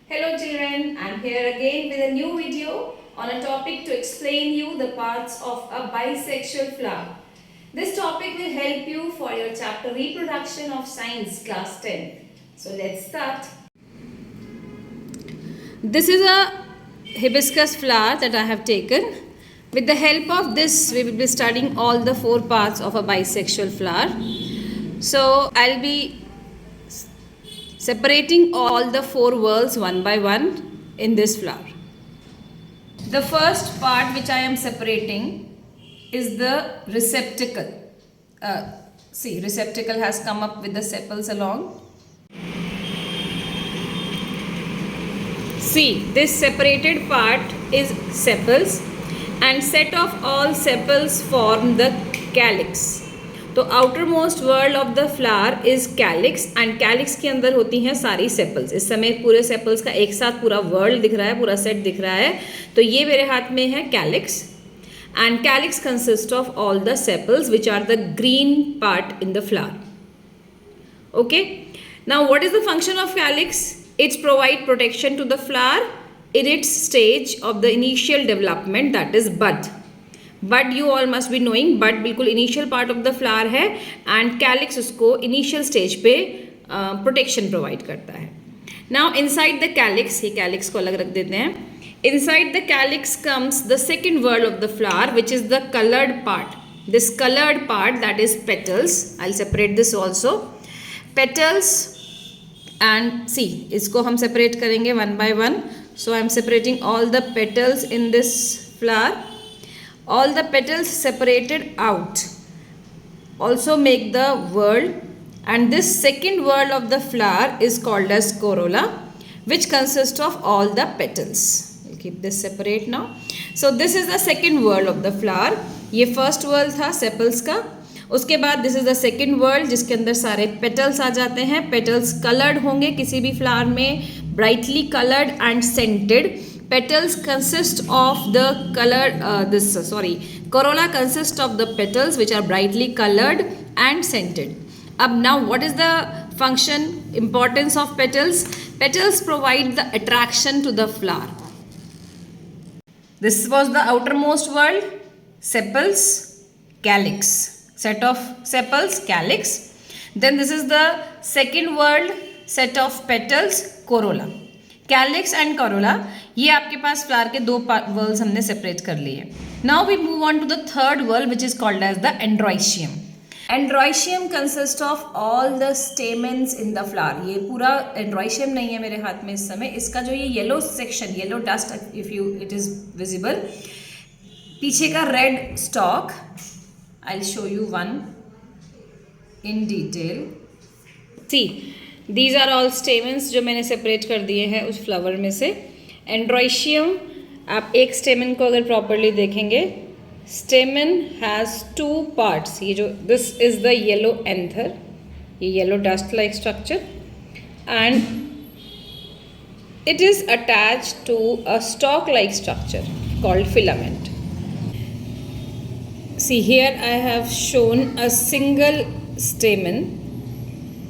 Hello children, I am here again with a new video on a topic to explain you the parts of a bisexual flower. This topic will help you for your chapter Reproduction of Science class 10. So let's start. This is a hibiscus flower that I have taken. With the help of this, we will be studying all the four parts of a bisexual flower. So I'll be separating all the four whorls one by one in this flower. The first part which I am separating is the receptacle. See, receptacle has come up with the sepals along. See, this separated part is sepals and set of all sepals form the calyx. तो outer most world of the flower is calyx and calyx के अंदर होती हैं सारी sepals. इस समय पूरे sepals का एक साथ पूरा वर्ल्ड दिख रहा है, पूरा सेट दिख रहा है. तो ये मेरे हाथ में है calyx and calyx consist of all the sepals which are the green part in the flower. Okay, now what is the function of calyx? It's provide protection to the flower in its stage of the initial development, that is bud. Bud you all must be knowing, bud बिल्कुल initial part of the flower है and calyx उसको initial stage पे protection provide करता है. Now inside the calyx, ये calyx को अलग रख देते हैं. Inside the calyx comes the second whorl of the flower which is the coloured part. This coloured part that is petals. I will separate this also. Petals and see, इसको हम separate करेंगे one by one. So I am separating all the petals in this flower. All the petals separated out also make the whorl, and this second whorl of the flower is called as corolla, which consists of all the petals. We'll keep this separate now. So this is the second whorl of the flower. ये first whorl था sepals का. उसके बाद this is the second world जिसके अंदर सारे petals आ जाते हैं. पेटल्स कलर्ड होंगे किसी भी फ्लावर में, brightly coloured and scented. Petals consist of the corolla consists of the petals which are brightly colored and scented. Now what is the function, importance of petals? Petals provide the attraction to the flower. This was the outermost world, sepals, calyx. Set of sepals, calyx. Then this is the second world, set of petals, corolla. Calyx and Corolla, ये आपके पास flower के दो whorls हमने separate कर लिए. Now we move on to the third whorl which is called as the androecium. Androecium consist of all the stamens in the flower. ये पूरा एंड्रॉइशियम नहीं है मेरे हाथ में इस समय. इसका जो ये yellow section, yellow dust if you it is visible, पीछे का red stalk, I will show you one in detail. See, these are all stamens जो मैंने सेपरेट कर दिए हैं उस फ्लावर में से. एंड्रॉइशियम, आप एक स्टेमन को अगर प्रॉपरली देखेंगे, स्टेमन हैज़ टू पार्ट्स. ये जो this is the yellow anther, ये yellow dust like structure, and it is attached to a stalk like structure called filament. See here I have shown a single stamen,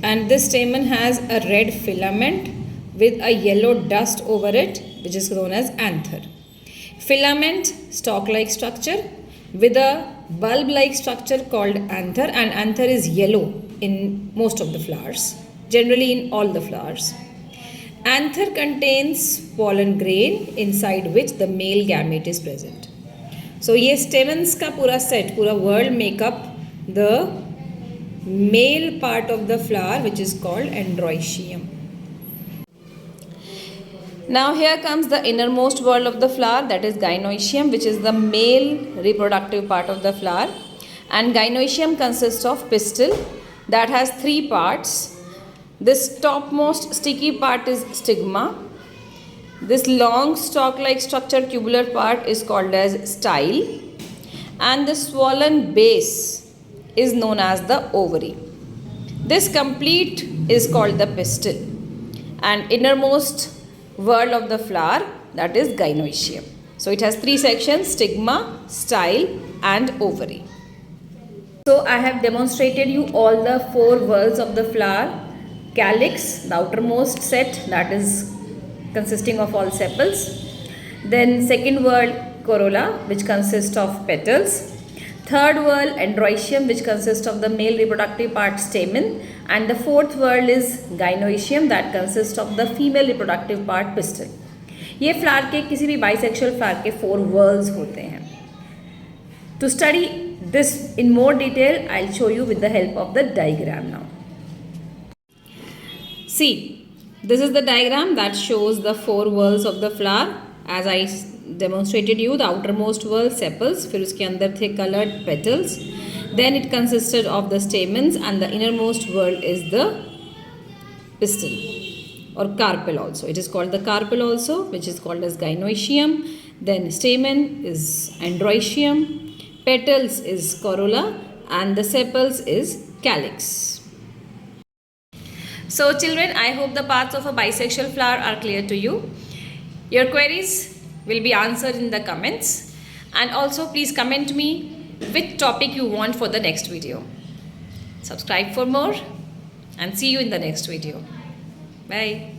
and this stamen has a red filament with a yellow dust over it which is known as anther. Filament, stalk like structure with a bulb like structure called anther, and anther is yellow in most of the flowers, generally in all the flowers. Anther contains pollen grain inside which the male gamete is present. So ये stamens का पूरा set, पूरा world make up the male part of the flower which is called androecium. Now here comes the innermost whorl of the flower, that is gynoecium, which is the male reproductive part of the flower. And gynoecium consists of pistil that has three parts. This topmost sticky part is stigma. This long stalk-like structure tubular part is called as style, and the swollen base is known as the ovary. This complete is called the pistil, and innermost whorl of the flower, that is gynoecium. So it has three sections: stigma, style and ovary. So I have demonstrated you all the four whorls of the flower. Calyx, the outermost set, that is consisting of all sepals. Then second word corolla, which consists of petals. Third word androecium, which consists of the male reproductive part stamen. And the fourth word is gynoecium, that consists of the female reproductive part pistil. ये flower के किसी भी bisexual flower के 4 whorls होते हैं. To study this in more detail, I'll show you with the help of the diagram now. See, this is the diagram that shows the 4 whorls of the flower. As I demonstrated you, the outermost whorl sepals, फिर उसके अंदर थे colored petals. Then it consisted of the stamens, and the innermost whorl is the pistil or carpel also. It is called the carpel also, which is called as gynoecium. Then stamen is androecium, petals is corolla, and the sepals is calyx. So children, I hope the parts of a bisexual flower are clear to you. Your queries will be answered in the comments, and also please comment me which topic you want for the next video. Subscribe for more and see you in the next video. Bye.